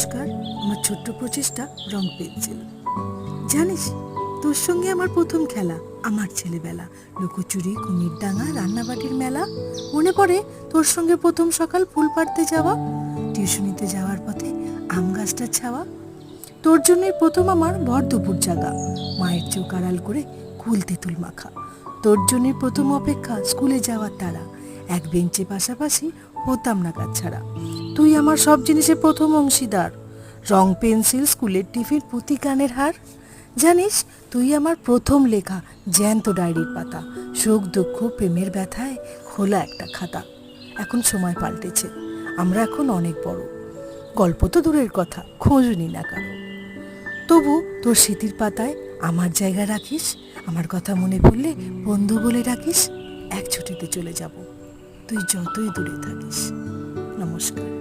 নমস্কার। আমার ছোট্ট প্রচেষ্টা রং পেন্সিল। জানিস, তোর সঙ্গে আমার প্রথম খেলা, আমার ছেলেবেলা, লুকোচুরি, কুমির ডাঙা, রান্নাবাটির মেলা। মনে পড়ে তোর সঙ্গে প্রথম সকাল ফুল পাড়তে যাওয়া, টিউশনিতে যাওয়ার পথে আম গাছটার ছাওয়া। তোর জন্যই প্রথম আমার ভর দুপুর জাগা, মায়ের চোখ আড়াল করে কুল তেঁতুল মাখা। তোর জন্যই প্রথম অপেক্ষা স্কুলে যাওয়ার তারা, এক বেঞ্চে পাশাপাশি হতাম না কাজ ছাড়া। তুই আমার সব জিনিসের প্রথম অংশীদার, রং পেন্সিল, স্কুলের টিফিন, পুঁতি কানের হার। জানিস, তুই আমার প্রথম লেখা জ্যান্ত ডায়েরির পাতা, সুখ দুঃখ প্রেমের ব্যথায় খোলা একটা খাতা। এখন সময় পাল্টেছে, আমরা এখন অনেক বড়, গল্প তো দূরের কথা, খোঁজও নি না কারো। তবু তোর স্মৃতির পাতায় আমার জায়গা রাখিস, আমার কথা মনে পড়লে বন্ধু বলে ডাকিস। এক ছুটিতে চলে যাব, তুই যতই দূরে থাকিস। নমস্কার।